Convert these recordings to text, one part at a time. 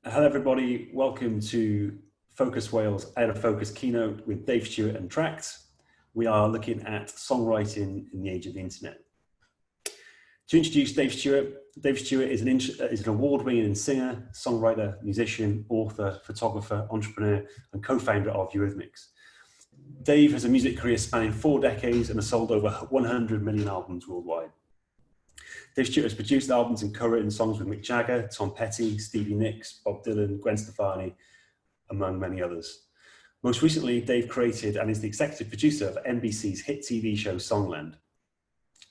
Hello everybody, welcome to Focus Wales Out of Focus Keynote with Dave Stewart and Trackd. We are looking at songwriting in the age of the internet. To introduce Dave Stewart is an award-winning singer, songwriter, musician, author, photographer, entrepreneur, and co-founder of Eurythmics. Dave has a music career spanning 4 decades and has sold over 100 million albums worldwide. Dave Stewart has produced albums and co-written songs with Mick Jagger, Tom Petty, Stevie Nicks, Bob Dylan, Gwen Stefani, among many others. Most recently, Dave created and is the executive producer of NBC's hit TV show Songland.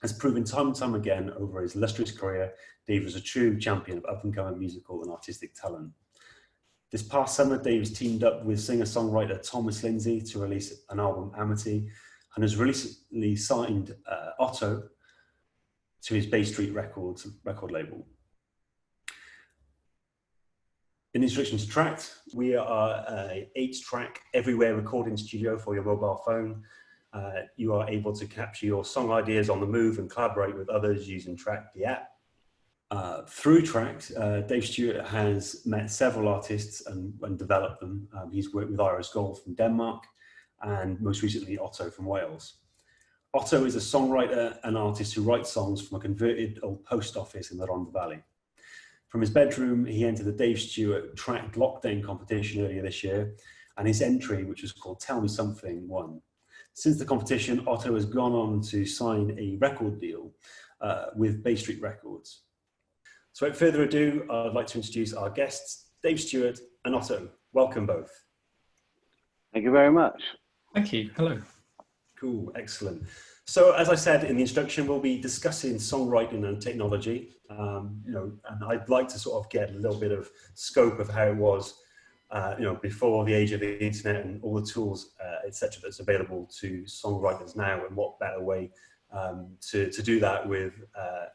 Has proven time and time again over his illustrious career, Dave was a true champion of up-and-coming musical and artistic talent. This past summer, Dave has teamed up with singer-songwriter Thomas Lindsay to release an album, Amity, and has recently signed Otto to his Bay Street Records record label. In introduction to Trackd, we are an 8-track everywhere recording studio for your mobile phone. You are able to capture your song ideas on the move and collaborate with others using Trackd, the app. Through Trackd, Dave Stewart has met several artists and developed them. He's worked with Iris Gold from Denmark and most recently Otto from Wales. Otto is a songwriter and artist who writes songs from a converted old post office in the Rhondda Valley. From his bedroom, he entered the Dave Stewart Trackd Lockdown competition earlier this year, and his entry, which was called Tell Me Something, won. Since the competition, Otto has gone on to sign a record deal with Bay Street Records. So without further ado, I'd like to introduce our guests, Dave Stewart and Otto. Welcome both. Thank you very much. Thank you. Hello. Cool, excellent. So as I said in the introduction, we'll be discussing songwriting and technology, and I'd like to sort of get a little bit of scope of how it was, before the age of the internet and all the tools, etc., that's available to songwriters now, and what better way to do that with a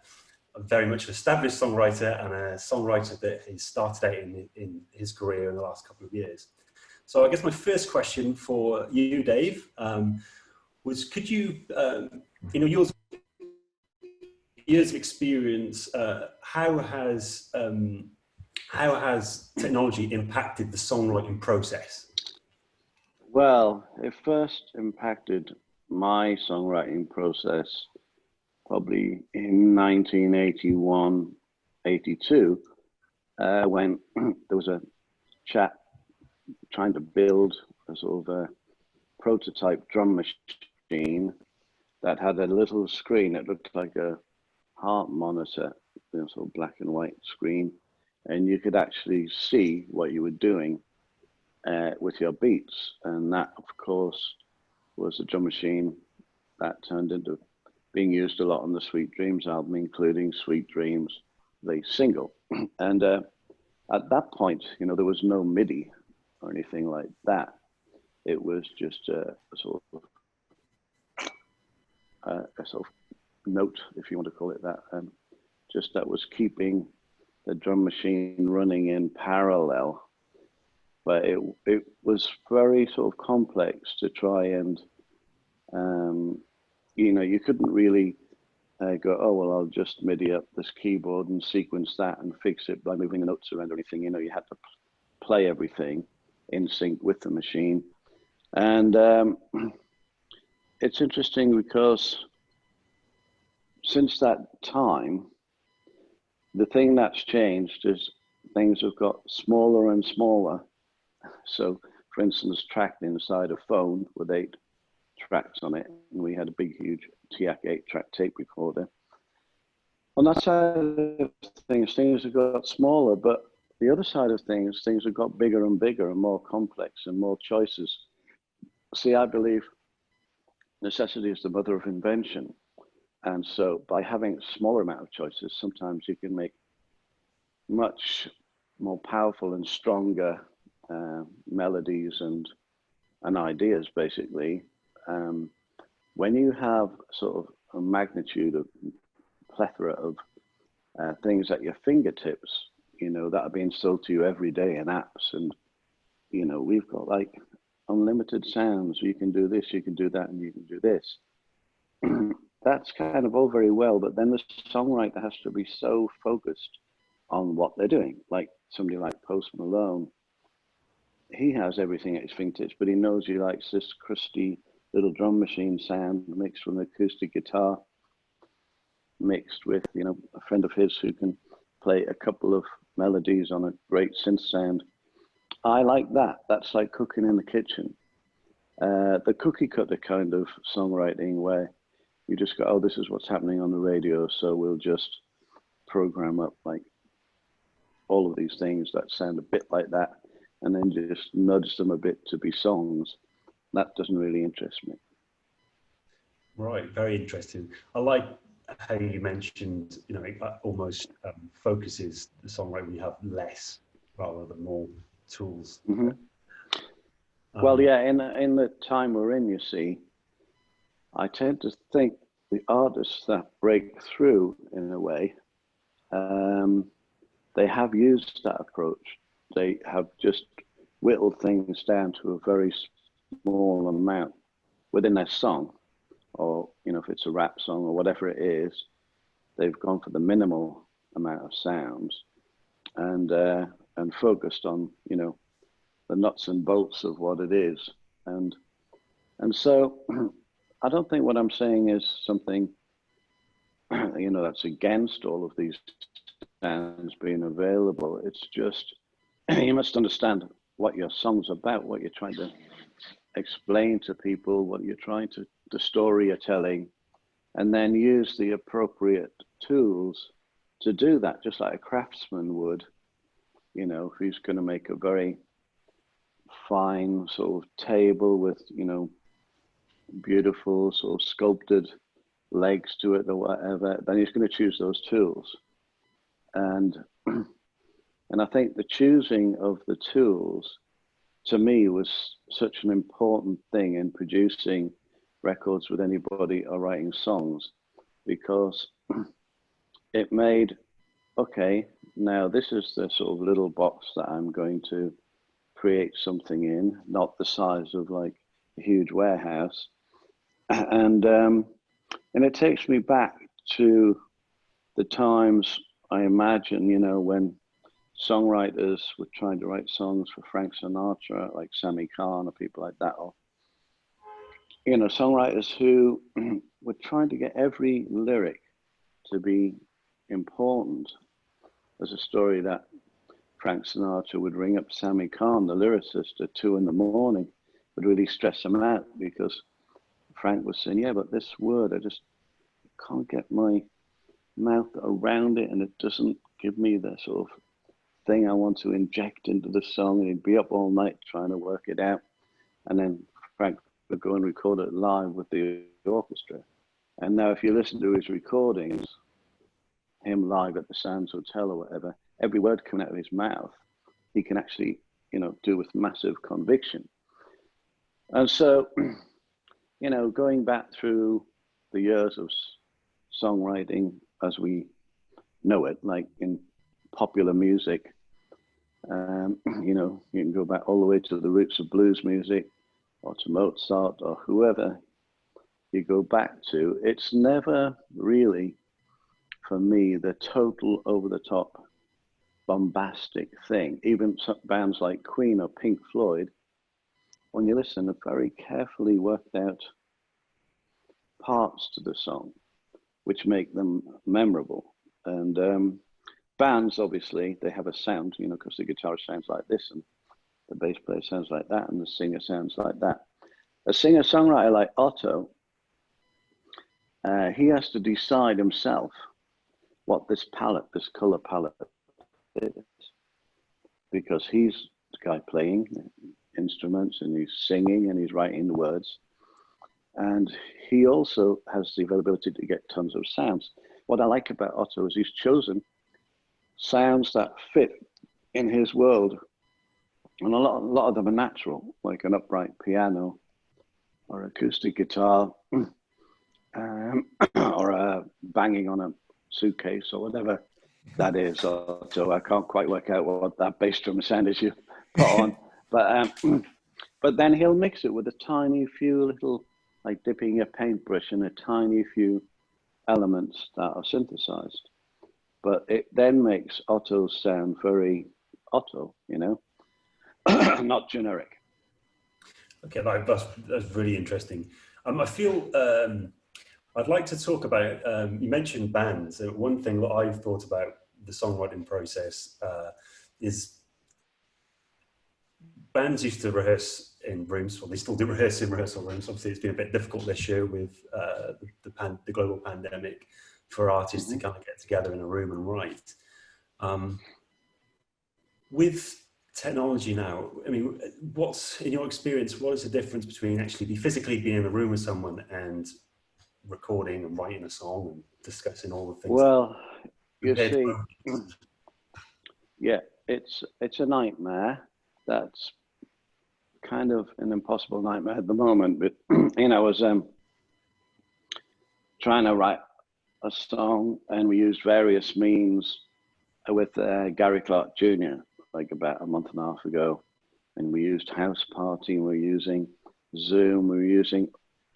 very much established songwriter and a songwriter that has started out in his career in the last couple of years. So I guess my first question for you, Dave, was could you, years of experience, how has technology impacted the songwriting process? Well, it first impacted my songwriting process probably in 1981, 82, when there was a chap trying to build a sort of a prototype drum machine that had a little screen that looked like a heart monitor, sort of black and white screen, and you could actually see what you were doing with your beats. And that, of course, was a drum machine that turned into being used a lot on the Sweet Dreams album, including Sweet Dreams, the single. And at that point, there was no MIDI or anything like that. It was just a sort of note, if you want to call it that, just that was keeping the drum machine running in parallel. But it was very sort of complex to try and, you couldn't really go, oh, well, I'll just MIDI up this keyboard and sequence that and fix it by moving the notes around or anything. You had to play everything in sync with the machine. And it's interesting because since that time, the thing that's changed is things have got smaller and smaller. So, for instance, tracked inside a phone with 8 tracks on it, and we had a big, huge TIAC 8-track tape recorder. On that side of things have got smaller, but the other side of things have got bigger and bigger and more complex and more choices. See, I believe necessity is the mother of invention. And so by having a smaller amount of choices, sometimes you can make much more powerful and stronger melodies and ideas, basically. When you have sort of a magnitude of plethora of things at your fingertips, that are being sold to you every day in apps, and we've got like unlimited sounds. You can do this, you can do that, and you can do this. That's kind of all very well, but then the songwriter has to be so focused on what they're doing. Like somebody like Post Malone, he has everything at his fingertips, but he knows he likes this crusty little drum machine sound mixed with an acoustic guitar, mixed with, you know, a friend of his who can play a couple of melodies on a great synth sound. I like that. That's like cooking in the kitchen. The cookie cutter kind of songwriting where you just go, oh, this is what's happening on the radio, so we'll just program up like all of these things that sound a bit like that, and then just nudge them a bit to be songs. That doesn't really interest me. Right, very interesting. I like how you mentioned, you know, it almost focuses the songwriting when you have less rather than more tools. Mm-hmm. Well, yeah, in the time we're in, you see, I tend to think the artists that break through in a way, they have used that approach. They have just whittled things down to a very small amount within their song, or, you know, if it's a rap song or whatever it is, they've gone for the minimal amount of sounds and focused on, you know, the nuts and bolts of what it is. And so I don't think what I'm saying is something, you know, that's against all of these sounds being available. It's just, you must understand what your song's about, what you're trying to explain to people, what you're trying to, the story you're telling, and then use the appropriate tools to do that, just like a craftsman would, you know, if he's going to make a very fine sort of table with, you know, beautiful sort of sculpted legs to it or whatever, then he's going to choose those tools. And I think the choosing of the tools to me was such an important thing in producing records with anybody or writing songs, because it made, okay, now this is the sort of little box that I'm going to create something in, not the size of like a huge warehouse. And it takes me back to the times I imagine, you know, when songwriters were trying to write songs for Frank Sinatra, like Sammy Cahn or people like that, or, you know, songwriters who were trying to get every lyric to be important. There's a story that Frank Sinatra would ring up Sammy Cahn, the lyricist, at 2 a.m, would really stress him out because Frank was saying, yeah, but this word, I just can't get my mouth around it, and it doesn't give me the sort of thing I want to inject into the song. And he'd be up all night trying to work it out. And then Frank would go and record it live with the orchestra. And now if you listen to his recordings, him live at the Sands Hotel or whatever, every word coming out of his mouth, he can actually, you know, do with massive conviction. And so, you know, going back through the years of songwriting as we know it, like in popular music, you know, you can go back all the way to the roots of blues music or to Mozart or whoever you go back to. It's never really, for me, the total over-the-top bombastic thing. Even some bands like Queen or Pink Floyd, when you listen to very carefully worked out parts to the song, which make them memorable. And bands, obviously, they have a sound, you know, because the guitar sounds like this and the bass player sounds like that and the singer sounds like that. A singer-songwriter like Otto, he has to decide himself what this palette, this color palette is, because he's the guy playing instruments and he's singing and he's writing the words. And he also has the availability to get tons of sounds. What I like about Otto is he's chosen sounds that fit in his world. And a lot of them are natural, like an upright piano or acoustic guitar, or a banging on a suitcase or whatever that is. So I can't quite work out what that bass drum sound is you put on. But then he'll mix it with a tiny few little, like dipping a paintbrush in a tiny few elements that are synthesized. but it then makes Otto sound very Otto, you know, not generic. Okay, that's really interesting. I feel I'd like to talk about, you mentioned bands. One thing that I've thought about the songwriting process is bands used to rehearse in rooms, or they still do rehearse in rehearsal rooms. Obviously, it's been a bit difficult this year with the global pandemic for artists to kind of get together in a room and write. With technology now, I mean, what's, in your experience, what is the difference between actually physically being in a room with someone and recording and writing a song and discussing all the things? Well, you see, yeah, it's a nightmare. That's kind of an impossible nightmare at the moment. But you know, I was trying to write a song, and we used various means with Gary Clark Jr. like about a month and a half ago, and we used House Party, and we were using Zoom, we were using,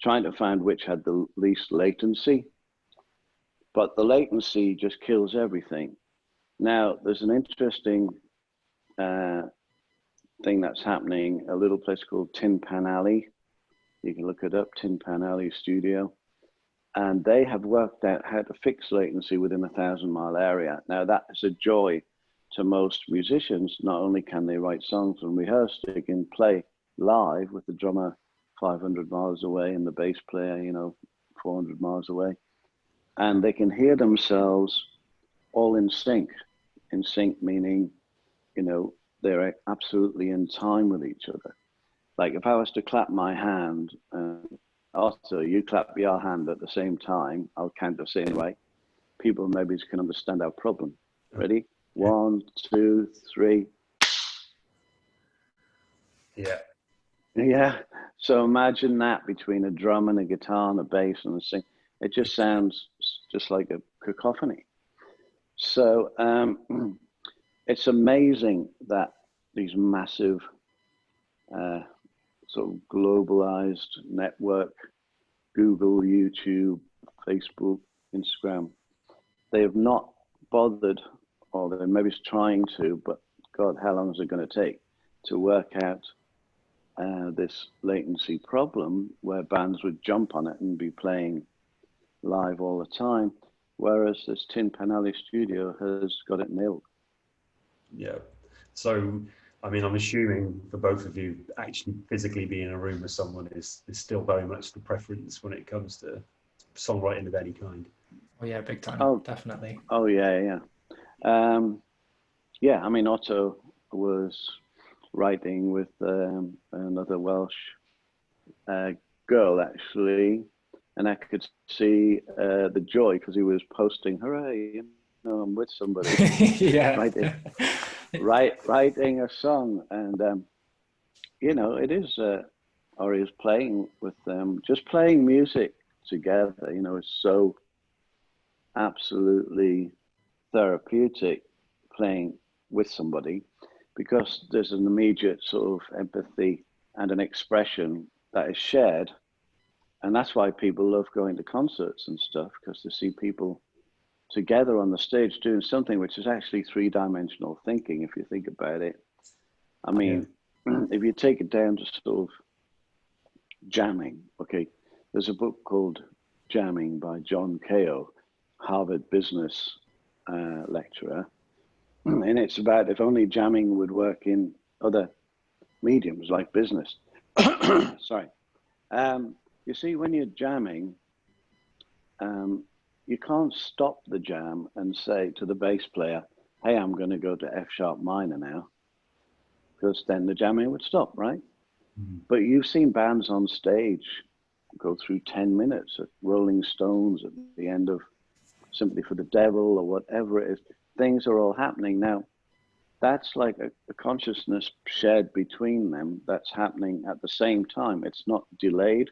trying to find which had the least latency, but the latency just kills everything. Now, there's an interesting thing that's happening, a little place called Tin Pan Alley. You can look it up, Tin Pan Alley Studio. And they have worked out how to fix latency within a 1,000-mile area. Now, that is a joy to most musicians. Not only can they write songs and rehearse, they can play live with the drummer 500 miles away and the bass player, you know, 400 miles away. And they can hear themselves all in sync. In sync meaning, you know, they're absolutely in time with each other. Like if I was to clap my hand, also you clap your hand at the same time, I'll count the same way. People maybe can understand our problem. Ready? 1, 2, 3. Yeah. Yeah. So imagine that between a drum and a guitar and a bass and a sing. It just sounds just like a cacophony. So it's amazing that these massive sort of globalized network, Google, YouTube, Facebook, Instagram, they have not bothered, or they're maybe trying to, but God, how long is it going to take to work out this latency problem where bands would jump on it and be playing live all the time, whereas this Tin Pan Alley Studio has got it nailed. Yeah. So, I mean, I'm assuming for both of you, actually physically being in a room with someone is still very much the preference when it comes to songwriting of any kind. Oh yeah, big time. Oh, definitely. Oh yeah. Yeah, I mean, Otto was writing with another Welsh girl actually, and I could see the joy because he was posting, "Hooray, you know, I'm with somebody." Yeah. writing a song, and you know, it is, or he was playing with them, just playing music together. You know, it's so absolutely therapeutic playing with somebody because there's an immediate sort of empathy and an expression that is shared. And that's why people love going to concerts and stuff, because they see people together on the stage doing something which is actually three-dimensional thinking, if you think about it. I mean, if you take it down to sort of jamming, okay, there's a book called Jamming by John Kao, Harvard business lecturer, and it's about if only jamming would work in other mediums like business. Sorry. You see, when you're jamming, you can't stop the jam and say to the bass player, "Hey, I'm going to go to F sharp minor now," because then the jamming would stop, right? Mm-hmm. But you've seen bands on stage go through 10 minutes at Rolling Stones at the end of Sympathy for the Devil or whatever it is. Things are all happening now. That's like a consciousness shared between them that's happening at the same time. It's not delayed.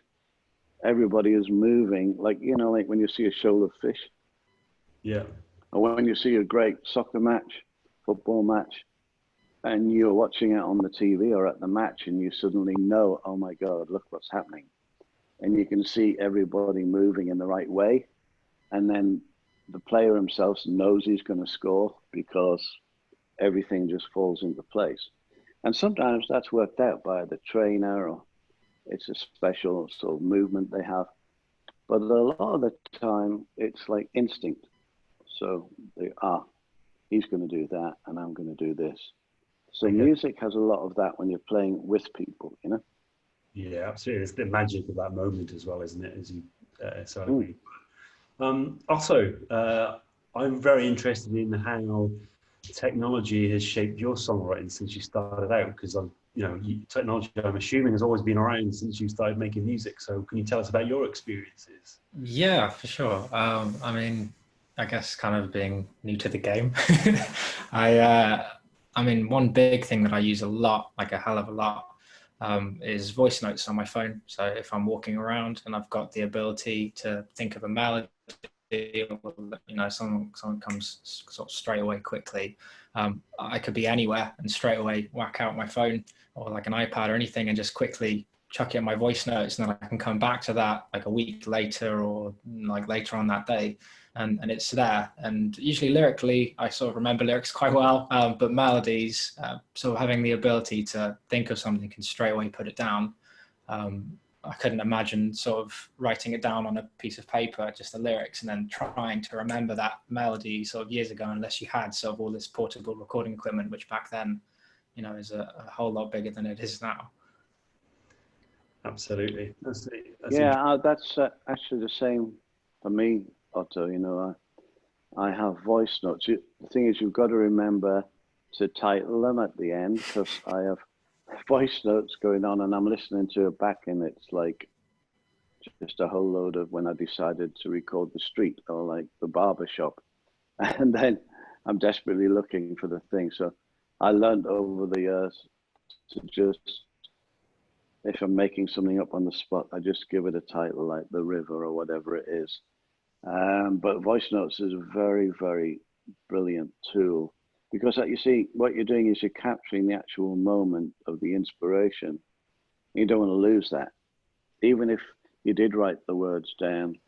Everybody is moving, like, you know, like when you see a shoal of fish. Yeah. Or when you see a great soccer match, football match, and you're watching it on the TV or at the match and you suddenly know, oh my God, look what's happening. And you can see everybody moving in the right way. And then the player himself knows he's going to score because everything just falls into place. And sometimes that's worked out by the trainer, or it's a special sort of movement they have. But a lot of the time, it's like instinct. So he's going to do that, and I'm going to do this. So music has a lot of that when you're playing with people, you know? Yeah, absolutely. It's the magic of that moment as well, isn't it? As you so agree. Also, I'm very interested in how technology has shaped your songwriting since you started out, because technology, I'm assuming, has always been around since you started making music. So can you tell us about your experiences? Yeah, for sure. I mean, I guess kind of being new to the game, I mean, one big thing that I use a lot, like a hell of a lot, is voice notes on my phone. So if I'm walking around and I've got the ability to think of a melody, or someone comes sort of straight away quickly, I could be anywhere and straight away whack out my phone or like an iPad or anything and just quickly chuck it in my voice notes, and then I can come back to that like a week later or like later on that day, and it's there. And usually lyrically, I sort of remember lyrics quite well, but melodies, sort of having the ability to think of something and straight away put it down. I couldn't imagine sort of writing it down on a piece of paper, just the lyrics, and then trying to remember that melody sort of years ago, unless you had sort of all this portable recording equipment, which back then, is a whole lot bigger than it is now. Absolutely. That's actually the same for me, Otto. I have voice notes. The thing is, you've got to remember to title them at the end, because I have voice notes going on and I'm listening to it back, and it's like just a whole load of when I decided to record the street or like the barber shop, and then I'm desperately looking for the thing. So I learned over the years to just, if I'm making something up on the spot, I just give it a title like The River or whatever it is. But voice notes is a very, very brilliant tool, because you see, what you're doing is you're capturing the actual moment of the inspiration. You don't want to lose that. Even if you did write the words down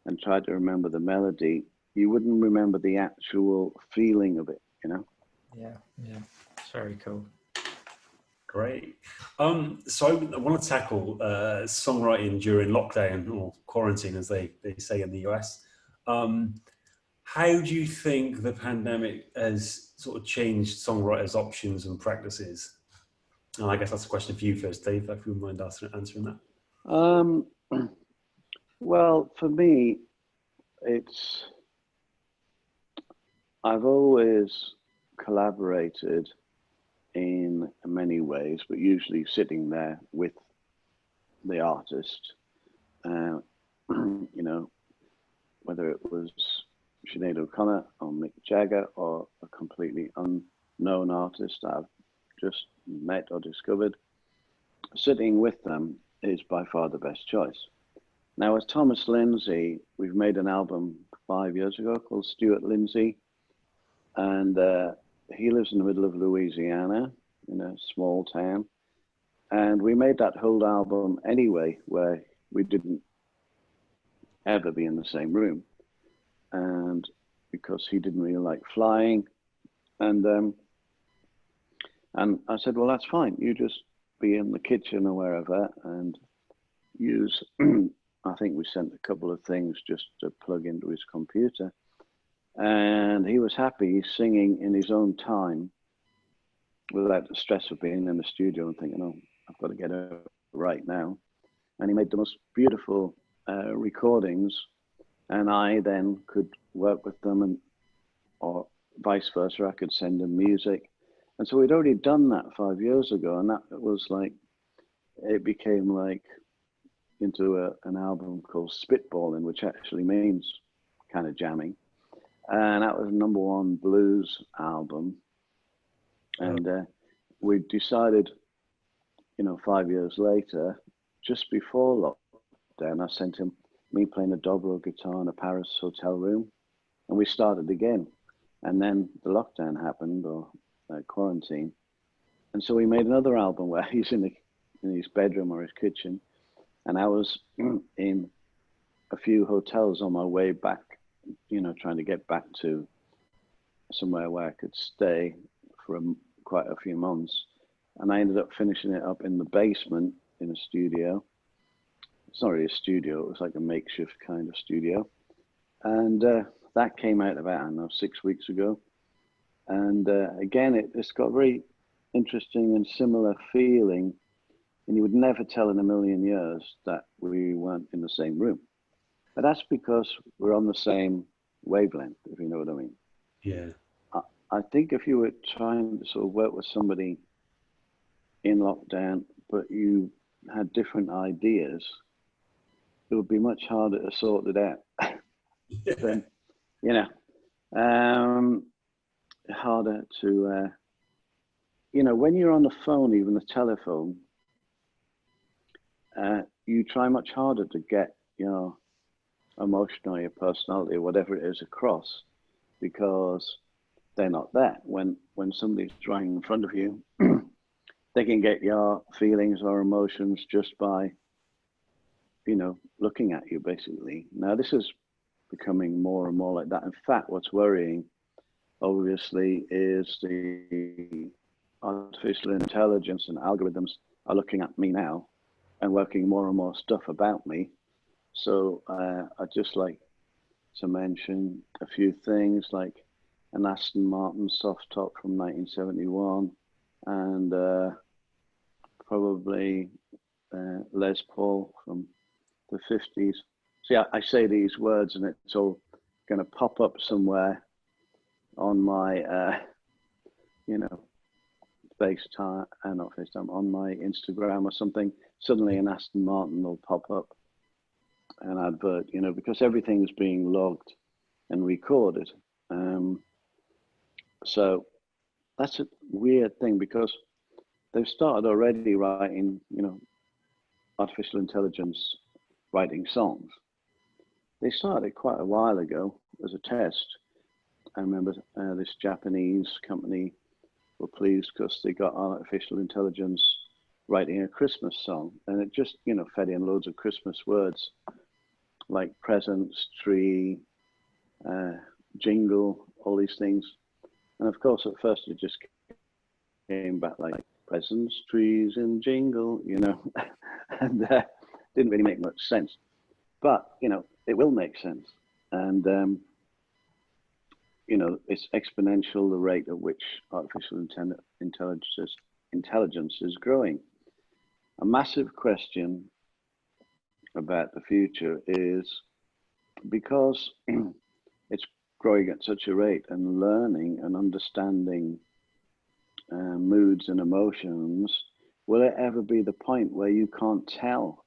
and try to remember the melody, you wouldn't remember the actual feeling of it, Yeah, it's very cool. Great. So I want to tackle songwriting during lockdown, or quarantine, as they say in the US. How do you think the pandemic has sort of changed songwriters' options and practices? And I guess that's a question for you first, Dave, if you wouldn't mind answering that. Well, for me, I've always collaborated in many ways, but usually sitting there with the artist, whether it was Sinead O'Connor or Mick Jagger or a completely unknown artist I've just met or discovered, sitting with them is by far the best choice. Now, with Thomas Lindsay, we've made an album 5 years ago called Stewart Lindsay, and he lives in the middle of Louisiana in a small town. And we made that whole album anyway, where we didn't ever be in the same room. And because he didn't really like flying. And I said, well, that's fine. You just be in the kitchen or wherever and use, I think we sent a couple of things just to plug into his computer. And he was happy singing in his own time without the stress of being in the studio and thinking, oh, I've got to get it right now. And he made the most beautiful recordings, and I then could work with them, or vice versa. I could send him music. And so we'd already done that 5 years ago, and that was like, it became like into an album called Spitballing, which actually means kind of jamming. And that was #1 blues album. And we decided, 5 years later, just before lockdown, I sent him me playing a dobro guitar in a Paris hotel room, and we started again. And then the lockdown happened, or quarantine. And so we made another album where he's in his bedroom or his kitchen, and I was in a few hotels on my way back, trying to get back to somewhere where I could stay for quite a few months. And I ended up finishing it up in the basement in a studio. It's not really a studio, it was like a makeshift kind of studio. And that came out about, I don't know, 6 weeks ago. And again, it's got very interesting and similar feeling. And you would never tell in a million years that we weren't in the same room. But that's because we're on the same wavelength, if you know what I mean. Yeah. I think if you were trying to sort of work with somebody in lockdown, but you had different ideas, it would be much harder to sort it out. Then, harder to, when you're on the phone, even the telephone, you try much harder to get your emotion or your personality or whatever it is across, because they're not there. When somebody's right in front of you, they can get your feelings or emotions just by, looking at you, basically. Now, this is becoming more and more like that. In fact, what's worrying, obviously, is the artificial intelligence and algorithms are looking at me now and working more and more stuff about me. So I'd just like to mention a few things, like an Aston Martin soft top from 1971, and probably Les Paul from the 50s. See, I say these words and it's all going to pop up somewhere on my, FaceTime, not FaceTime, on my Instagram or something. Suddenly an Aston Martin will pop up, an advert, because everything is being logged and recorded. So that's a weird thing, because they've started already writing, artificial intelligence writing songs. They started quite a while ago as a test. I remember this Japanese company were pleased because they got artificial intelligence writing a Christmas song, and it just, fed in loads of Christmas words like presents, tree, jingle, all these things. And of course, at first it just came back like presents, trees, and jingle, and didn't really make much sense. But, it will make sense. And, it's exponential, the rate at which artificial intelligence is growing. A massive question about the future is, because it's growing at such a rate and learning and understanding moods and emotions, will it ever be the point where you can't tell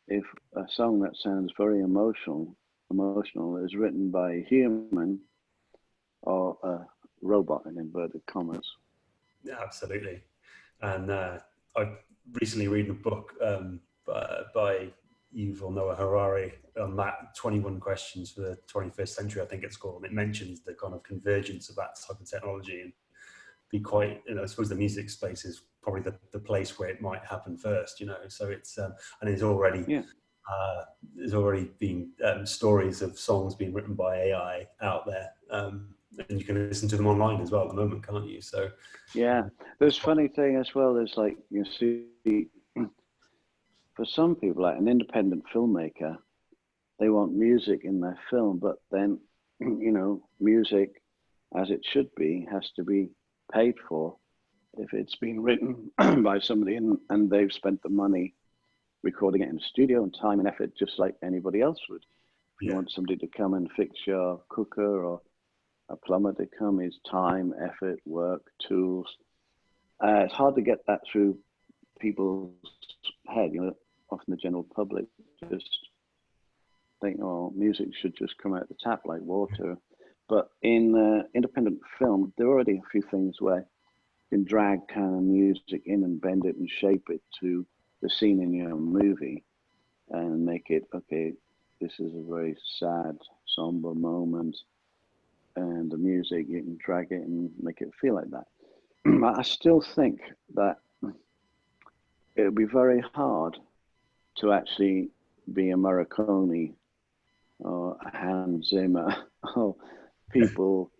if a song that sounds very emotional is written by a human or a robot, in inverted commas? Yeah, absolutely. And I recently read a book by Yuval Noah Harari on that 21 questions for the 21st century, I think it's called. It mentions the kind of convergence of that type of technology, and be quite, I suppose the music space is probably the place where it might happen first, so it's, and there's already, there's already been stories of songs being written by AI out there. And you can listen to them online as well at the moment, can't you? So yeah, there's funny thing as well. There's like, you see, for some people, like an independent filmmaker, they want music in their film, but then, music as it should be has to be paid for if it's been written by somebody and they've spent the money recording it in the studio and time and effort, just like anybody else would. If you want somebody to come and fix your cooker, or a plumber to come, is time, effort, work, tools. It's hard to get that through people's head. Often the general public just think, oh, music should just come out the tap like water. But in independent film, there are already a few things where you can drag kind of music in and bend it and shape it to the scene in your movie and make it, okay, this is a very sad, somber moment. And the music, you can drag it and make it feel like that. I still think that it would be very hard to actually be a Morricone or a Hans Zimmer people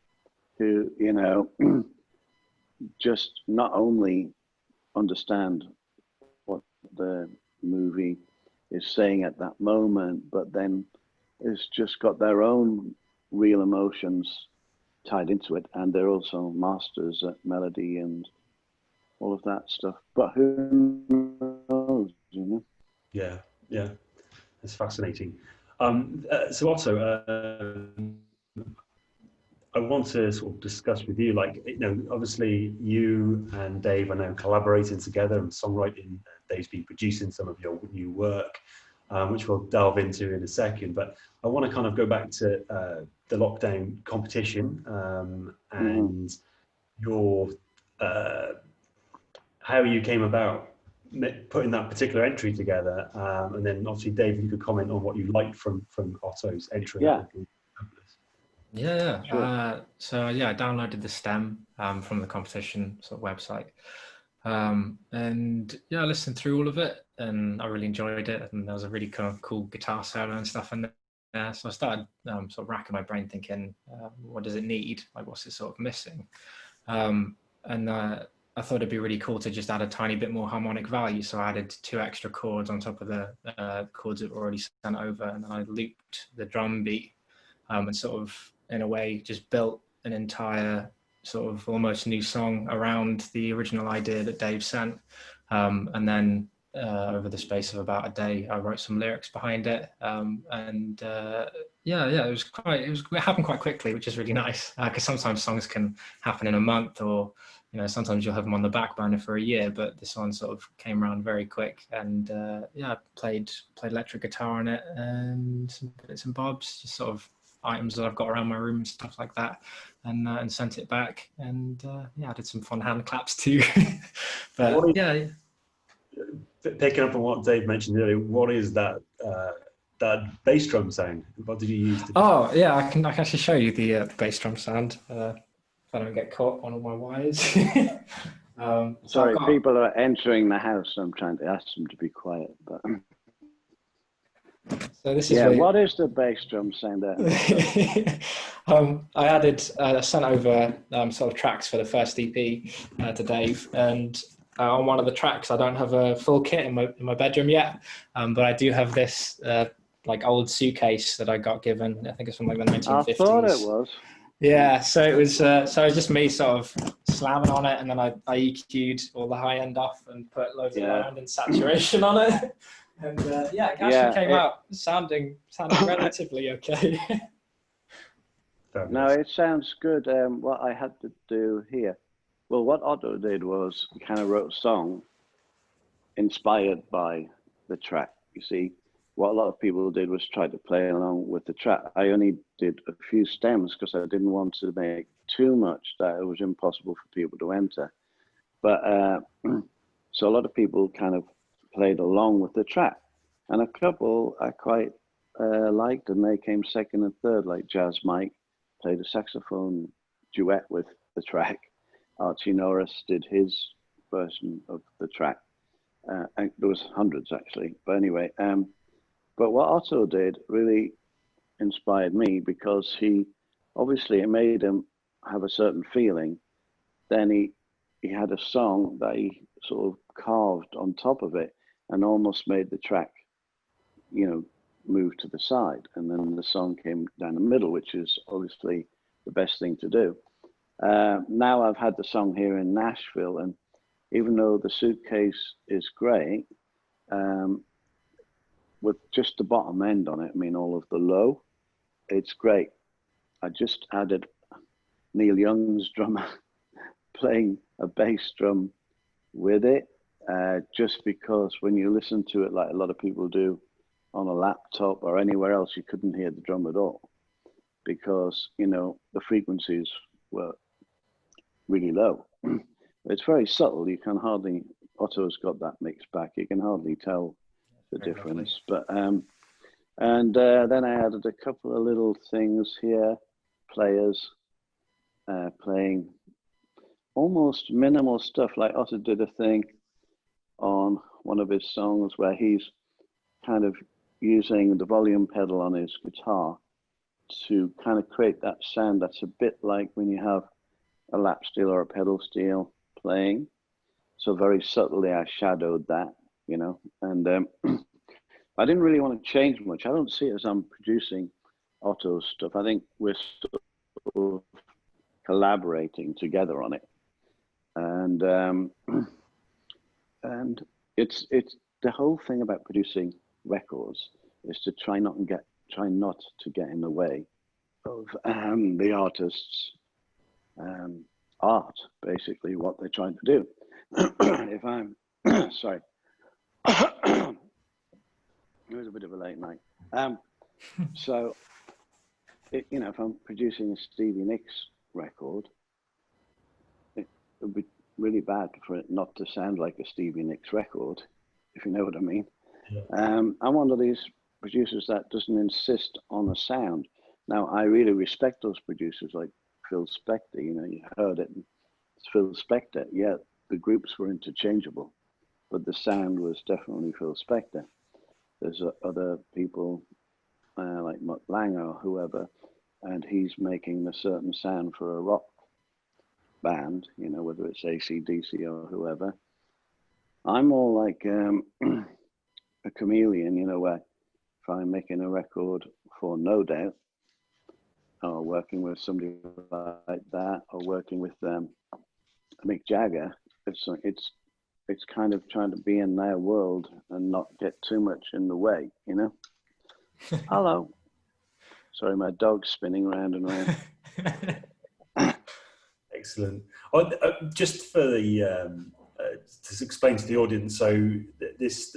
who, you know, just not only understand what the movie is saying at that moment, but then it's just got their own real emotions tied into it, and they're also masters at melody and all of that stuff. But who knows, you know? Yeah, yeah, it's fascinating. So Otto, I want to sort of discuss with you, like, you know, obviously you and Dave are now collaborating together and songwriting. Dave's been producing some of your new work, which we'll delve into in a second. But I want to kind of go back to the lockdown competition and your how you came about putting that particular entry together, and then obviously Dave, you could comment on what you liked from Otto's entry. Yeah. Yeah. Sure. So yeah, I downloaded the stem from the competition sort of website, and yeah, I listened through all of it, and I really enjoyed it. And there was a really kind of cool guitar solo and stuff in there. So I started sort of racking my brain, thinking, what does it need? Like, what's it sort of missing? And I thought it'd be really cool to just add a tiny bit more harmonic value. So I added 2 extra chords on top of the chords that were already sent over, and then I looped the drum beat, and sort of, in a way, just built an entire sort of almost new song around the original idea that Dave sent. And then over the space of about a day, I wrote some lyrics behind it. Yeah, it happened quite quickly, which is really nice, because sometimes songs can happen in a month, or you know, sometimes you'll have them on the back burner for a year, but this one sort of came around very quick. And yeah, I played electric guitar on it and some bits and bobs, just sort of items that I've got around my room and stuff like that, and sent it back. And yeah, I did some fun hand claps too. But yeah. Picking up on what Dave mentioned earlier, what is that bass drum sound? What did you use? Oh yeah, I can actually show you the bass drum sound. If I don't get caught on all my wires. Sorry, people are entering the house. So I'm trying to ask them to be quiet. But so this is what is the bass drum sound there? I sent over sort of tracks for the first EP to Dave, and on one of the tracks, I don't have a full kit in my bedroom yet, but I do have this like old suitcase that I got given. I think it's from like the 1950s. I thought it was. Yeah, so it was just me sort of slamming on it, and then I EQ'd all the high end off and put loads of round and saturation on it, and yeah, it actually came out sounding relatively okay. No, it sounds good. What I had to do here, well, what Otto did was he kind of wrote a song inspired by the track. You see, what a lot of people did was try to play along with the track. I only did a few stems because I didn't want to make too much that it was impossible for people to enter. But so a lot of people kind of played along with the track, and a couple I quite liked, and they came second and third, like Jazz Mike played a saxophone duet with the track. Archie Norris did his version of the track. And there was hundreds actually, but anyway. But what Otto did really inspired me, because he obviously, it made him have a certain feeling. Then he had a song that he sort of carved on top of it and almost made the track, you know, move to the side. And then the song came down the middle, which is obviously the best thing to do. Now I've had the song here in Nashville, and even though the suitcase is great, with just the bottom end on it, I mean, all of the low, it's great. I just added Neil Young's drummer playing a bass drum with it, just because when you listen to it like a lot of people do on a laptop or anywhere else, you couldn't hear the drum at all, because, you know, the frequencies were really low. It's very subtle. You can hardly, Otto's got that mixed back. You can hardly tell the difference. But and then I added a couple of little things here, players playing almost minimal stuff. Like Otto did a thing on one of his songs where he's kind of using the volume pedal on his guitar to kind of create that sound that's a bit like when you have a lap steel or a pedal steel playing. So very subtly I shadowed that, you know, and I didn't really want to change much. I don't see it as I'm producing Otto's stuff. I think we're sort of collaborating together on it, and it's the whole thing about producing records is to try not to get in the way of the artist's art, basically what they're trying to do. If I'm sorry. It was a bit of a late night. So, you know, if I'm producing a Stevie Nicks record, it would be really bad for it not to sound like a Stevie Nicks record, if you know what I mean. Yeah. I'm one of these producers that doesn't insist on a sound. Now, I really respect those producers like Phil Spector. You know, you heard it. It's Phil Spector. Yeah, the groups were interchangeable, but the sound was definitely Phil Spector. There's other people like Mutt Lange or whoever, and he's making a certain sound for a rock band, you know, whether it's AC/DC or whoever. I'm more like a chameleon, you know, where if I'm making a record for No Doubt, or working with somebody like that, or working with Mick Jagger, it's kind of trying to be in their world and not get too much in the way, you know? Hello. Sorry, my dog's spinning round and round. Excellent. Just for the to explain to the audience, so this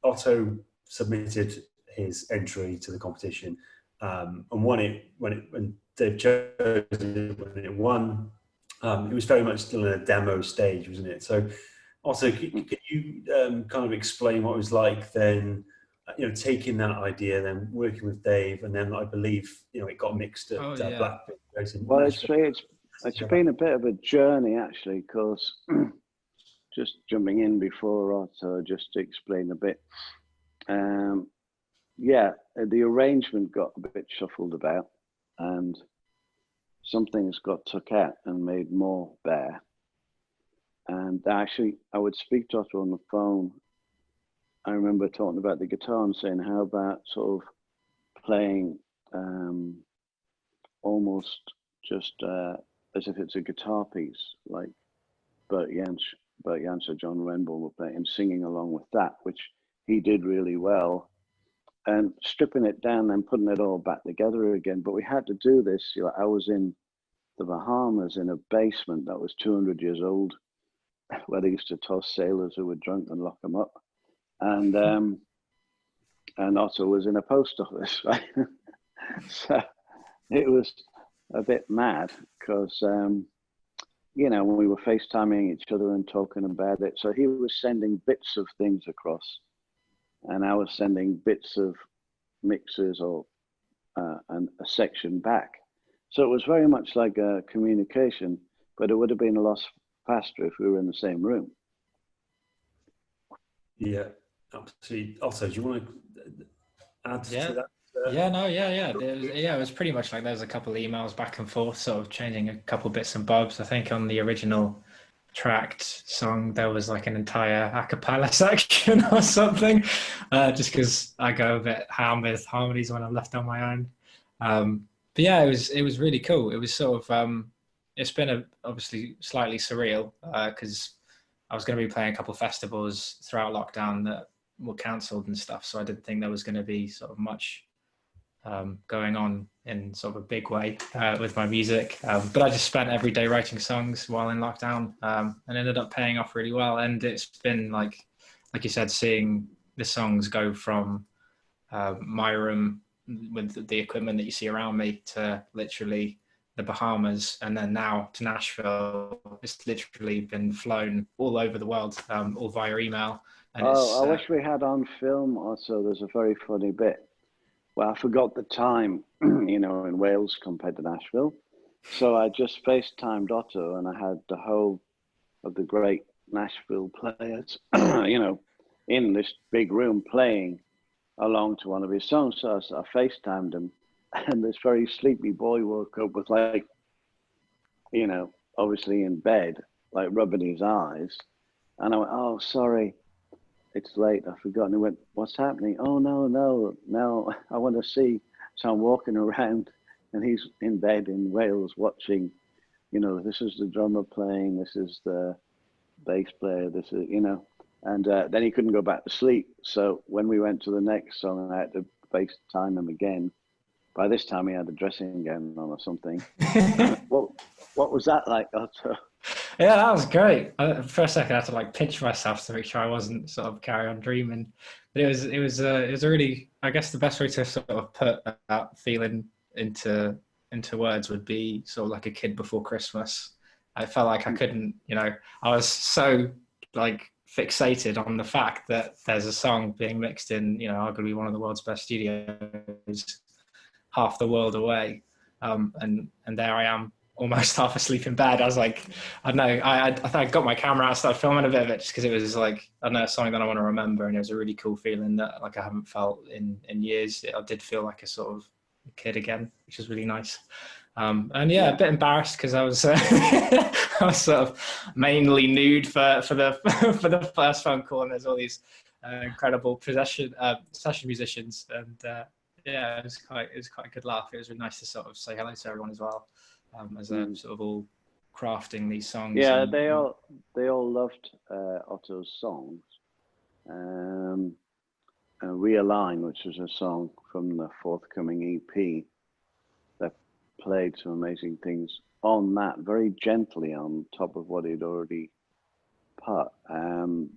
Otto submitted his entry to the competition and won it when Dave chose it, when it won. It was very much still in a demo stage, wasn't it? So, also, could you kind of explain what it was like then? You know, taking that idea, then working with Dave, and then I believe it got mixed at Blackbird. Well, it's been a bit of a journey actually, because just jumping in before Otto, just to explain a bit. Yeah, the arrangement got a bit shuffled about, and some things got took out and made more bare. And actually, I would speak to Otto on the phone. I remember talking about the guitar and saying, how about sort of playing almost just as if it's a guitar piece, like Bert Jansch or John Renbourn were playing, and singing along with that, which he did really well, and stripping it down and putting it all back together again. But we had to do this. You know, I was in the Bahamas in a basement that was 200 years old, where they used to toss sailors who were drunk and lock them up. And Otto was in a post office, right? So it was a bit mad because, you know, when we were FaceTiming each other and talking about it, so he was sending bits of things across, and I was sending bits of mixes or and a section back. So it was very much like a communication, but it would have been a lot faster if we were in the same room. Yeah, absolutely. Also, do you want to add to that? It was pretty much like there was a couple of emails back and forth, sort of changing a couple bits and bobs. I think on the original Tracked song there was like an entire a cappella section or something, just because I go a bit ham with harmonies when I'm left on my own. But yeah, it was really cool. It was sort of it's been obviously slightly surreal because I was going to be playing a couple of festivals throughout lockdown that were cancelled and stuff, so I didn't think there was going to be sort of much going on in sort of a big way with my music, but I just spent every day writing songs while in lockdown, and ended up paying off really well. And it's been like you said, seeing the songs go from my room with the equipment that you see around me to literally the Bahamas, and then now to Nashville. It's literally been flown all over the world, all via email. And I wish we had on film also. There's a very funny bit. Well, I forgot the time, you know, in Wales compared to Nashville. So I just FaceTimed Otto, and I had the whole of the great Nashville players, you know, in this big room playing along to one of his songs. So I FaceTimed him, and this very sleepy boy woke up with, like, you know, obviously in bed, like rubbing his eyes. And I went, oh, sorry, it's late, I've forgotten. He went, what's happening? Oh, no, I want to see. So I'm walking around, and he's in bed in Wales watching, you know, this is the drummer playing, this is the bass player, this is, you know, and then he couldn't go back to sleep. So when we went to the next song, I had to FaceTime him again. By this time, he had a dressing gown on or something. What was that like, Otto? Yeah, that was great. For a second, I had to like pinch myself to make sure I wasn't sort of carry on dreaming. But it was a really, I guess the best way to sort of put that feeling into words would be sort of like a kid before Christmas. I felt like I couldn't, you know, I was so like fixated on the fact that there's a song being mixed in, you know, arguably one of the world's best studios, half the world away, and there I am, almost half asleep in bed. I was like, I don't know, I think I got my camera out, started filming a bit of it just because it was like, I don't know, something that I want to remember, and it was a really cool feeling that like I haven't felt in years. I did feel like a sort of kid again, which was really nice. And yeah, a bit embarrassed because I was I was sort of mainly nude for the first phone call, and there's all these incredible session musicians, and yeah, it was quite a good laugh. It was really nice to sort of say hello to everyone as well, as they're sort of all crafting these songs. Yeah, they all loved Otto's songs. Realign, which was a song from the forthcoming EP, that played some amazing things on that, very gently on top of what he'd already put.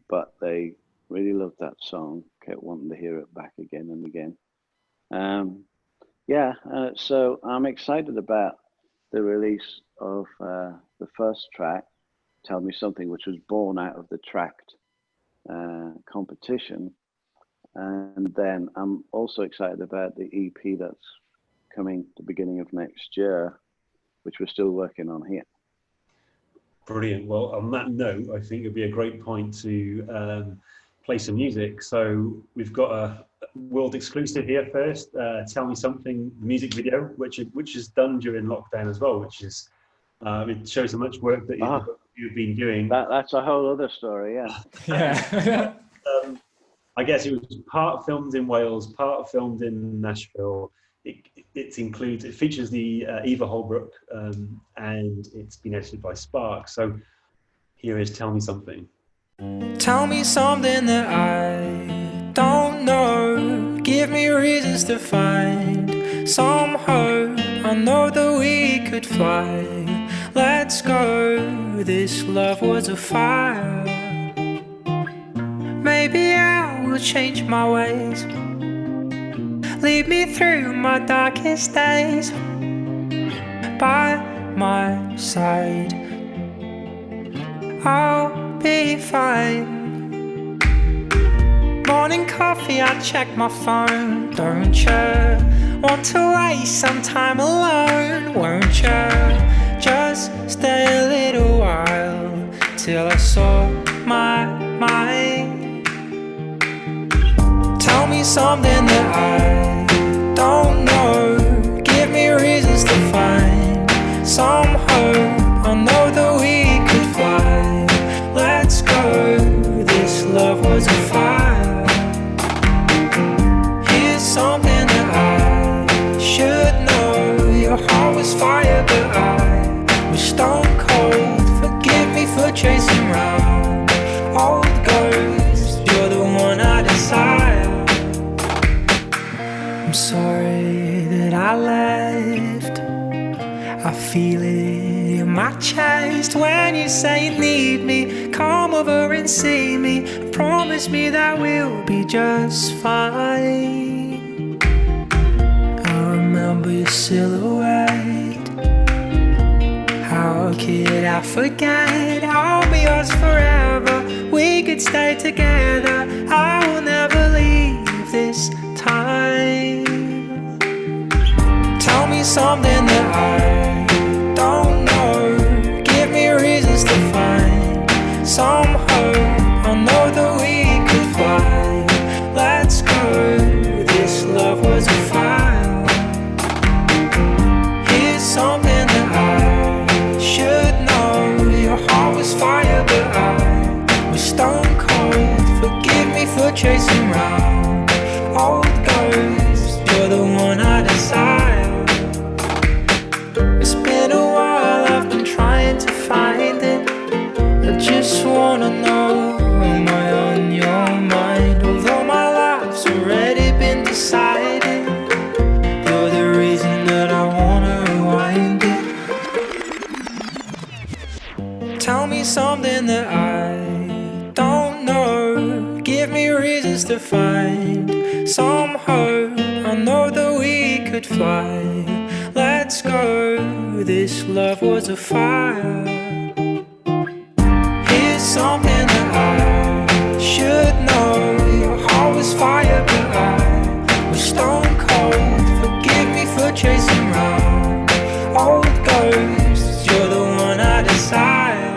But they really loved that song, kept wanting to hear it back again and again. So I'm excited about the release of the first track, Tell Me Something, which was born out of the Trackd competition. And then I'm also excited about the EP that's coming the beginning of next year, which we're still working on here. Brilliant. Well, on that note, I think it'd be a great point to play some music. So we've got a world exclusive here first. Tell Me Something, the music video, which is done during lockdown as well, which is it shows how much work that you've been doing. That's a whole other story, yeah. Yeah. I guess it was part filmed in Wales, part filmed in Nashville. It features the Eva Holbrook, and it's been edited by Spark. So here is Tell Me Something. Tell me something that I don't know. Give me reasons to find some hope. I know that we could fly. Let's go. This love was a fire. Maybe I will change my ways. Lead me through my darkest days. By my side, I'll be fine. Morning coffee, I check my phone. Don't you want to waste some time alone? Won't you just stay a little while till I sort my mind? Tell me something that I don't know. Give me reasons to find some hope. I know that we could fly. Let's go. This love was a fire. Here's something that I should know. Your heart was fire, but I was stone cold. Forgive me for chasing round old ghosts. You're the one I desire. I'm sorry that I left. I feel it in my chest when you say you need me. Come over and see me. Promise me that we'll be just fine. I remember your silhouette. How could I forget? I'll be yours forever. We could stay together. I will never leave this time. Tell me something that I don't know. Give me reasons to find some hope. I know that we could fly. Let's go. This love was a fire. me something that I don't know. Give me reasons to find some hope. I know that we could fly. Let's go. This love was a fire. Here's something that I should know. Your heart was fire, but I was stone cold. Forgive me for chasing round old ghosts. You're the one I desire.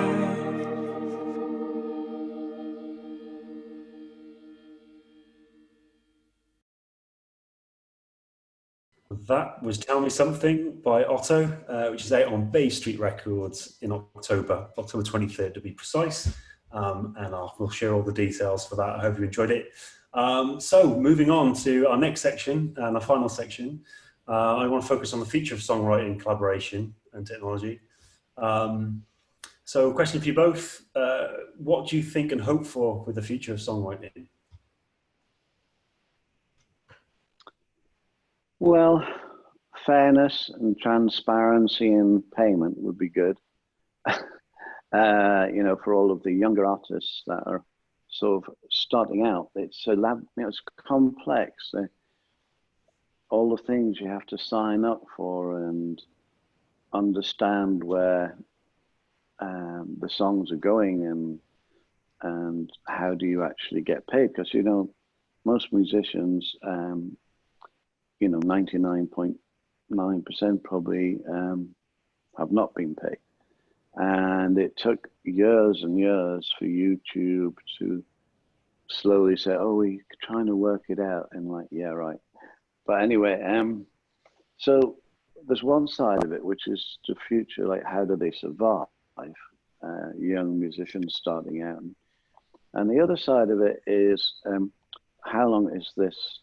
That was Tell Me Something by Otto, which is out on Bay Street Records in October 23rd to be precise. And we'll share all the details for that. I hope you enjoyed it. So moving on to our next section and our final section, I want to focus on the future of songwriting, collaboration and technology. So question for you both, what do you think and hope for with the future of songwriting? Well, fairness and transparency in payment would be good. You know, for all of the younger artists that are sort of starting out, it's it's complex. All the things you have to sign up for and understand where the songs are going and how do you actually get paid? Because, you know, most musicians, you know, 99.9% probably have not been paid. And it took years and years for YouTube to slowly say, oh, we're trying to work it out. And like, yeah, right. But anyway, so there's one side of it, which is the future, like how do they survive? Young musicians starting out. And the other side of it is how long is this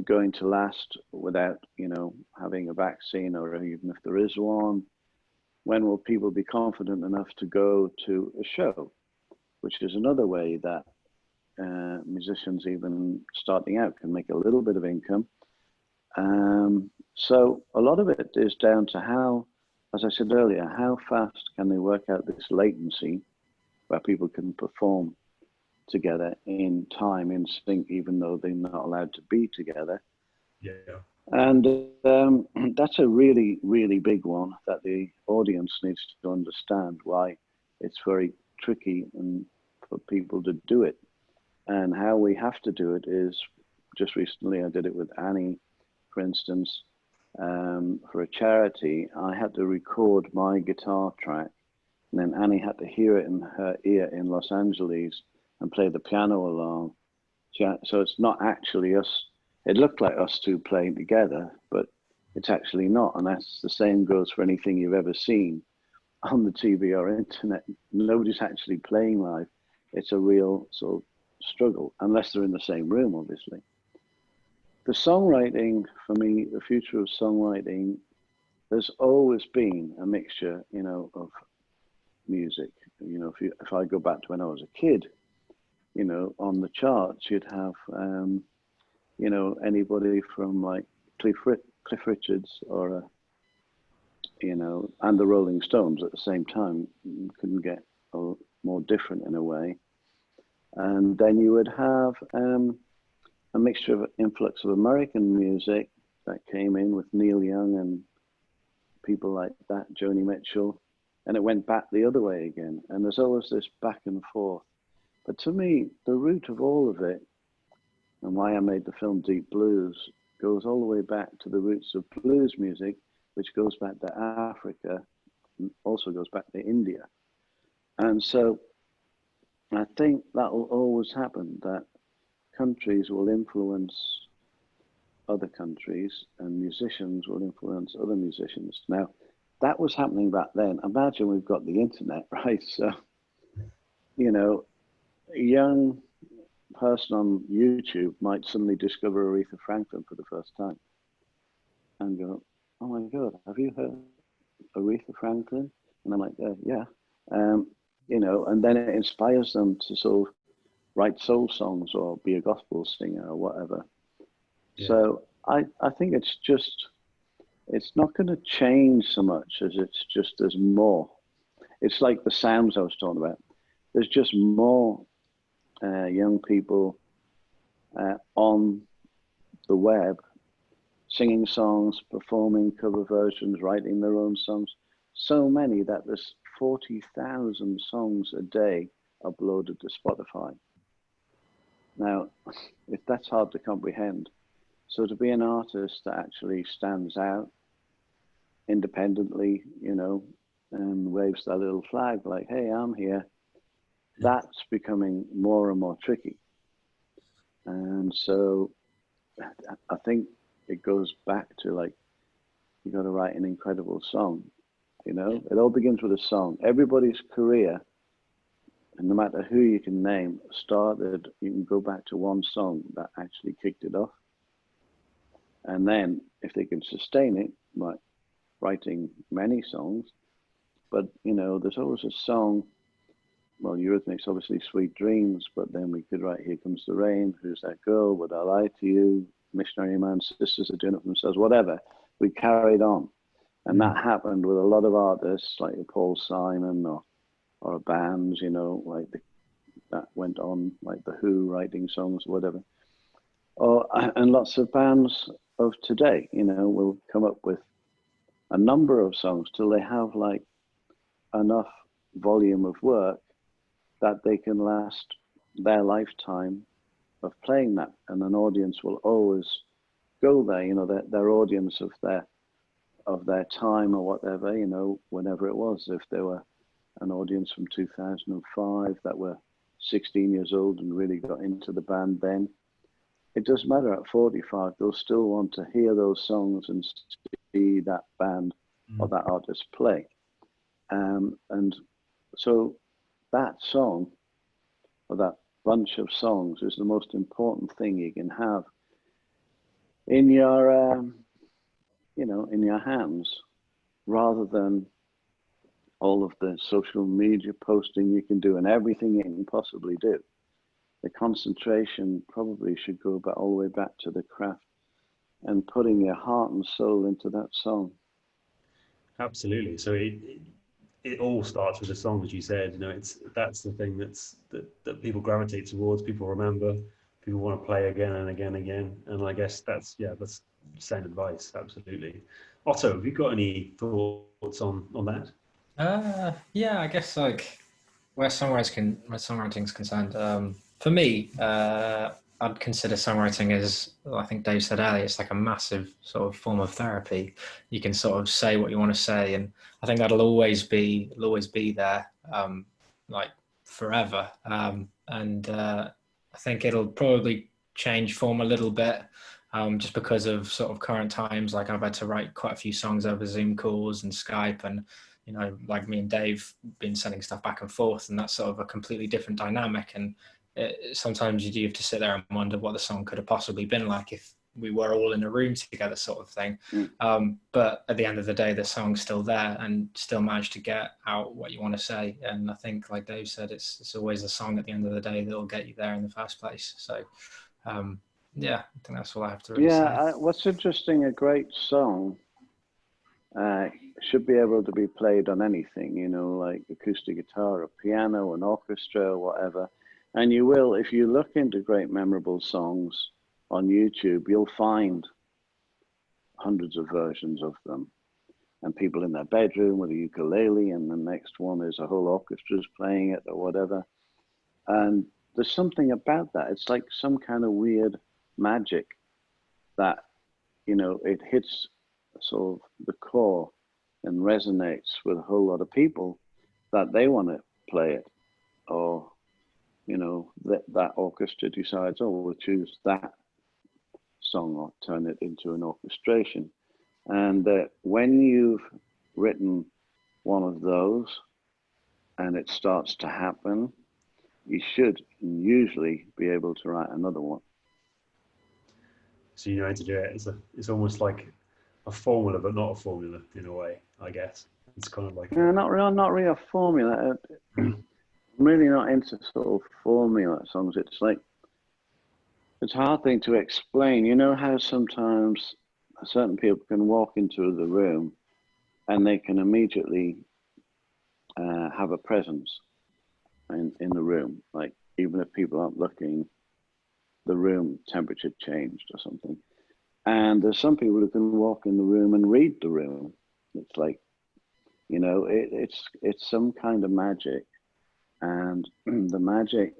going to last without, you know, having a vaccine, or even if there is one? When will people be confident enough to go to a show, which is another way that musicians even starting out can make a little bit of income. So a lot of it is down to how, as I said earlier, how fast can they work out this latency where people can perform together in time, in sync, even though they're not allowed to be together. Yeah. And that's a really, really big one that the audience needs to understand why it's very tricky and for people to do it. And how we have to do it is, just recently I did it with Annie, for instance, for a charity. I had to record my guitar track, and then Annie had to hear it in her ear in Los Angeles and play the piano along. So it's not actually us. It looked like us two playing together, but it's actually not. And that's the same goes for anything you've ever seen on the TV or internet. Nobody's actually playing live. It's a real sort of struggle, unless they're in the same room, obviously. The songwriting, for me, the future of songwriting, there's always been a mixture, you know, of music. You know, if I go back to when I was a kid, you know, on the charts, you'd have, you know, anybody from like Cliff Richards or, you know, and the Rolling Stones at the same time. You couldn't get more different in a way. And then you would have a mixture of influx of American music that came in with Neil Young and people like that, Joni Mitchell, and it went back the other way again. And there's always this back and forth. But to me, the root of all of it, and why I made the film Deep Blues, goes all the way back to the roots of blues music, which goes back to Africa, and also goes back to India. And so I think that will always happen, that countries will influence other countries and musicians will influence other musicians. Now, that was happening back then. Imagine we've got the internet, right? So, you know, a young person on YouTube might suddenly discover Aretha Franklin for the first time and go, oh my God, have you heard Aretha Franklin? And I'm like, yeah. You know, and then it inspires them to sort of write soul songs or be a gospel singer or whatever. Yeah. So I think it's not going to change so much as it's just there's more. it's like the sounds I was talking about. There's just more young people on the web singing songs, performing cover versions, writing their own songs. So many that there's 40,000 songs a day uploaded to Spotify. Now, if that's hard to comprehend, so to be an artist that actually stands out independently, you know, and waves that little flag like, hey, I'm here, that's becoming more and more tricky. And so I think it goes back to like, you got to write an incredible song. You know, it all begins with a song. Everybody's career, and no matter who you can name, started, you can go back to one song that actually kicked it off. And then if they can sustain it, like writing many songs, but you know, there's always a song, well, Eurythmics, obviously Sweet Dreams, but then we could write Here Comes the Rain, Who's That Girl, Would I Lie to You, Missionary Man, Sisters Are Doing It For Themselves, whatever. We carried on. And that happened with a lot of artists like Paul Simon or bands, you know, like that went on, like The Who writing songs or whatever. And lots of bands of today, you know, will come up with a number of songs till they have like enough volume of work that they can last their lifetime of playing that. And an audience will always go there, you know, their audience of their time or whatever, you know, whenever it was. If there were an audience from 2005 that were 16 years old and really got into the band then, it doesn't matter at 45, they'll still want to hear those songs and see that band or that artist play. And so that song or that bunch of songs is the most important thing you can have in your you know, in your hands, rather than all of the social media posting you can do and everything you can possibly do. The concentration probably should go back all the way back to the craft and putting your heart and soul into that song. Absolutely. So it all starts with a song, as you said. You know, that's the thing that people gravitate towards, people remember, people want to play again and again and again. And I guess that's sound advice. Absolutely. Otto, have you got any thoughts on that? Yeah, I guess like where songwriting is concerned, for me, I'd consider songwriting as, I think Dave said earlier, it's like a massive sort of form of therapy. You can sort of say what you want to say, and I think that'll always be there, like forever. And I think it'll probably change form a little bit, just because of sort of current times. Like I've had to write quite a few songs over Zoom calls and Skype, and you know, like me and Dave been sending stuff back and forth, and that's sort of a completely different dynamic. And sometimes you do have to sit there and wonder what the song could have possibly been like if we were all in a room together, sort of thing. But at the end of the day, the song's still there and still managed to get out what you want to say. And I think, like Dave said, it's always the song at the end of the day that'll get you there in the first place. So yeah, I think that's all I have to really say. What's interesting, a great song should be able to be played on anything, you know, like acoustic guitar or piano, an orchestra or whatever. And you will, if you look into great memorable songs on YouTube, you'll find hundreds of versions of them. And people in their bedroom with a ukulele, and the next one is a whole orchestra's playing it or whatever. And there's something about that. It's like some kind of weird magic that, you know, it hits sort of the core and resonates with a whole lot of people that they want to play it. Or, you know, that orchestra decides, oh, we'll choose that song or turn it into an orchestration. And when you've written one of those and it starts to happen, you should usually be able to write another one. So you know how to do it. It's almost like a formula, but not a formula in a way, I guess. It's kind of like not really a formula. I'm really not into sort of formula songs. It's like, it's a hard thing to explain. You know how sometimes certain people can walk into the room and they can immediately have a presence in the room. Like even if people aren't looking, the room temperature changed or something. And there's some people who can walk in the room and read the room. It's like, you know, it's some kind of magic. And the magic,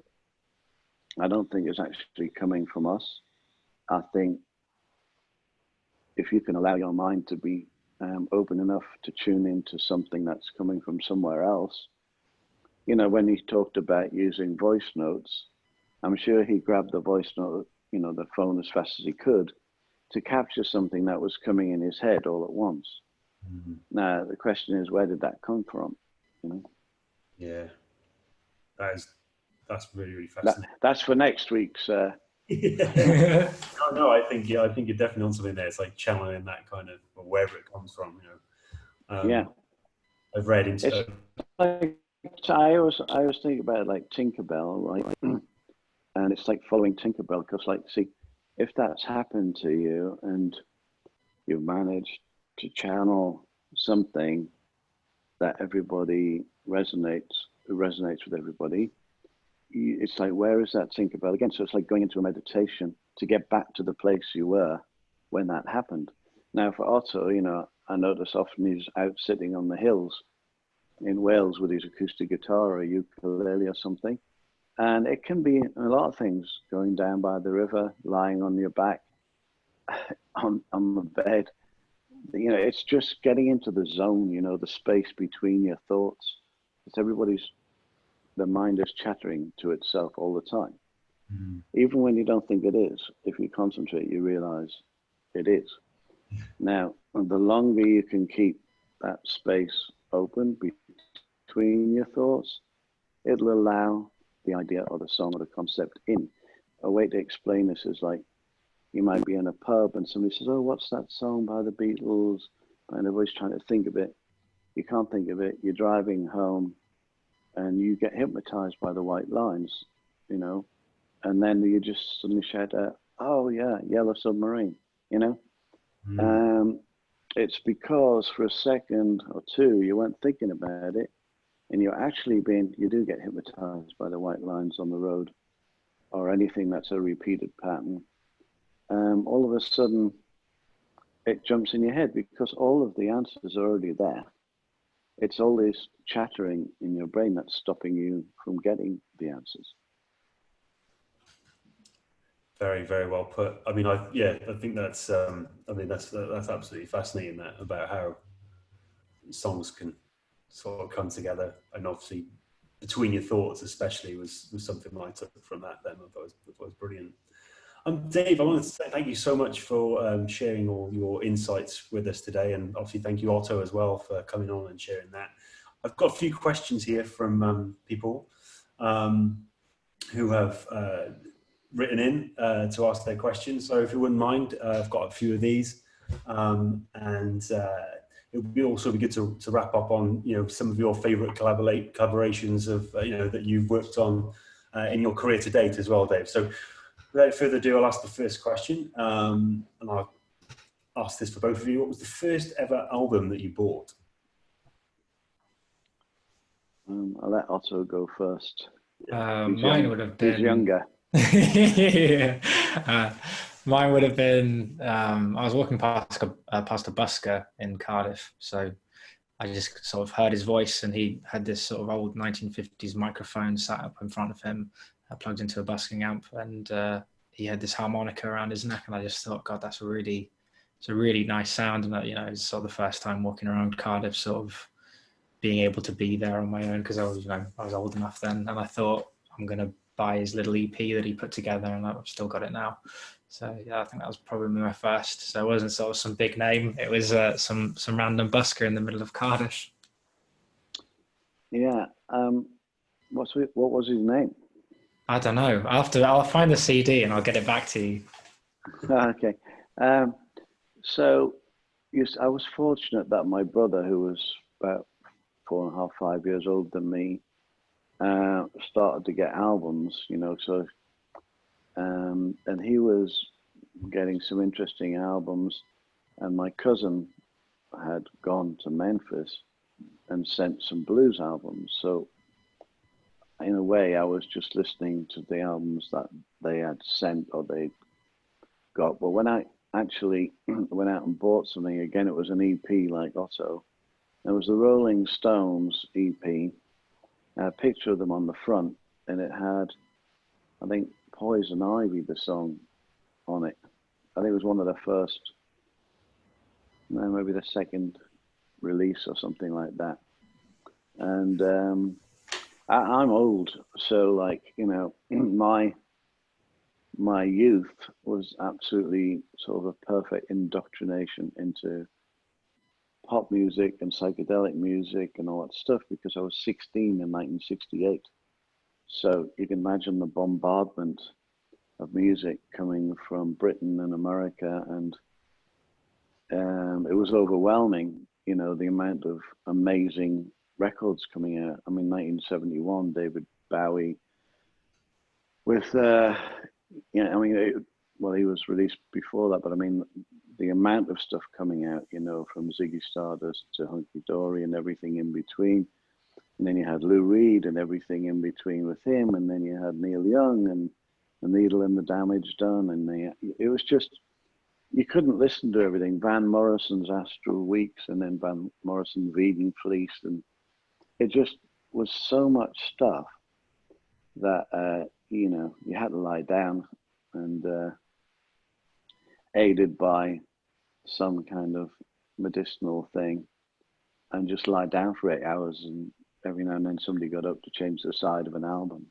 I don't think is actually coming from us. I think if you can allow your mind to be open enough to tune into something that's coming from somewhere else, you know, when he talked about using voice notes, I'm sure he grabbed the voice note, you know, the phone as fast as he could to capture something that was coming in his head all at once. Mm-hmm. Now, the question is, where did that come from? You know? Yeah, that's really, really fascinating. That's for next week's. Yeah. No, I think you're definitely on something there. It's like channeling that kind of, or wherever it comes from, you know. Yeah, I've read into. It's like, I always think about it like Tinkerbell, right? And it's like following Tinkerbell, because, like, see, if that's happened to you and you've managed to channel something that everybody resonates with everybody, it's like, where is that Tinkerbell again? So it's like going into a meditation to get back to the place you were when that happened. Now for Otto, you know, I notice often he's out sitting on the hills in Wales with his acoustic guitar or ukulele or something. And it can be a lot of things: going down by the river, lying on your back, on the bed. You know, it's just getting into the zone, you know, the space between your thoughts. It's the mind is chattering to itself all the time. Mm-hmm. Even when you don't think it is, if you concentrate, you realize it is. Now, the longer you can keep that space open between your thoughts, it'll allow the idea or the song or the concept in. A way to explain this is like, you might be in a pub and somebody says, oh, what's that song by the Beatles? And everybody's trying to think of it. You can't think of it. You're driving home and you get hypnotized by the white lines, you know, and then you just suddenly shout out, oh yeah, Yellow Submarine, you know? Mm. It's because for a second or two, you weren't thinking about it, and you do get hypnotized by the white lines on the road or anything that's a repeated pattern. All of a sudden, it jumps in your head because all of the answers are already there. It's all this chattering in your brain that's stopping you from getting the answers. Very, very well put. I mean, I think that's that's absolutely fascinating, that about how songs can sort of come together, and obviously between your thoughts especially was something that I took from that. Then I thought was brilliant. Dave, I wanted to say thank you so much for sharing all your insights with us today, and obviously thank you, Otto, as well, for coming on and sharing that. I've got a few questions here from people who have written in to ask their questions. So if you wouldn't mind, I've got a few of these, and it would also be good to wrap up on, you know, some of your favourite collaborations of you know, that you've worked on in your career to date as well, Dave. So without further ado, I'll ask the first question, and I'll ask this for both of you. What was the first ever album that you bought? I'll let Otto go first. Mine would have been... He's younger. Mine would have been, I was walking past a busker in Cardiff, so I just sort of heard his voice, and he had this sort of old 1950s microphone sat up in front of him, plugged into a busking amp, and he had this harmonica around his neck, and I just thought, God, it's a really nice sound. And you know, it's sort of the first time walking around Cardiff, sort of being able to be there on my own, because I was old enough then, and I thought, I'm gonna buy his little EP that he put together, and I've still got it now. So yeah, I think that was probably my first. So it wasn't sort of some big name; it was some random busker in the middle of Cardiff. Yeah. What was his name? I don't know. I'll find the CD and I'll get it back to you. Okay. So I was fortunate that my brother, who was about 4.5, 5 years older than me, started to get albums, you know, so, and he was getting some interesting albums, and my cousin had gone to Memphis and sent some blues albums. So in a way, I was just listening to the albums that they had sent or they got. But when I actually went out and bought something, again, it was an EP like Otto. It was the Rolling Stones EP. A picture of them on the front, and it had, I think, Poison Ivy, the song, on it. I think it was one of the first, no, maybe the second release or something like that. And I'm old, so like, you know, my youth was absolutely sort of a perfect indoctrination into pop music and psychedelic music and all that stuff, because I was 16 in 1968. So you can imagine the bombardment of music coming from Britain and America, and it was overwhelming, you know, the amount of amazing records coming out. I mean, 1971, David Bowie with, you know, I mean, well, he was released before that, but I mean, the amount of stuff coming out, you know, from Ziggy Stardust to Hunky Dory and everything in between. And then you had Lou Reed and everything in between with him. And then you had Neil Young and The Needle and the Damage Done. And it was just, you couldn't listen to everything. Van Morrison's Astral Weeks, and then Van Morrison's Vegan Fleece. And it just was so much stuff that, you know, you had to lie down and aided by some kind of medicinal thing and just lie down for 8 hours, and every now and then somebody got up to change the side of an album.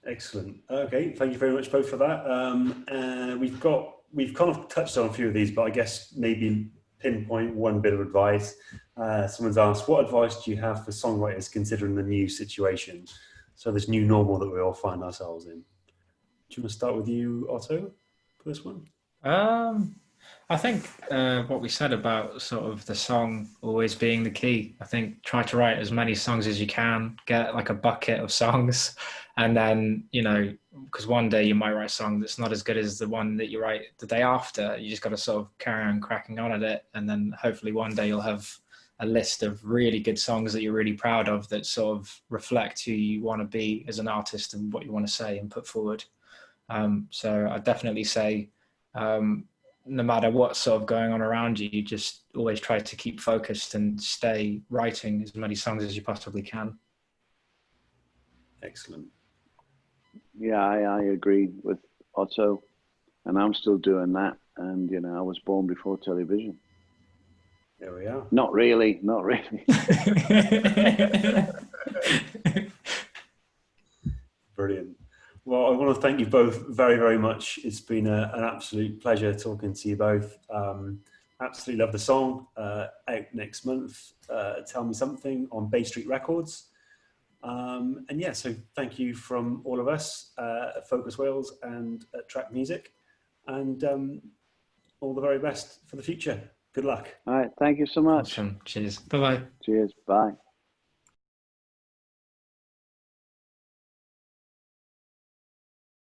Excellent. Okay, thank you very much both for that. We've kind of touched on a few of these, but I guess maybe pinpoint one bit of advice. Someone's asked, what advice do you have for songwriters considering the new situation? So this new normal that we all find ourselves in. Do you want to start with you, Otto, for this one? I think what we said about sort of the song always being the key. I think try to write as many songs as you can, get like a bucket of songs, and then, you know, because one day you might write a song that's not as good as the one that you write the day after. You just got to sort of carry on cracking on at it, and then hopefully one day you'll have a list of really good songs that you're really proud of that sort of reflect who you want to be as an artist and what you want to say and put forward. So I definitely say, no matter what's sort of going on around you, you just always try to keep focused and stay writing as many songs as you possibly can. Excellent. Yeah, I agree with Otto, and I'm still doing that. And, you know, I was born before television. There we are. Not really, not really. Brilliant. Well, I want to thank you both very, very much. It's been an absolute pleasure talking to you both. Absolutely love the song. Out next month, Tell Me Something on Bay Street Records. And yeah, so thank you from all of us at Focus Wales and at Track Music. And all the very best for the future. Good luck. All right, thank you so much. Awesome. Cheers. Bye-bye. Cheers, bye.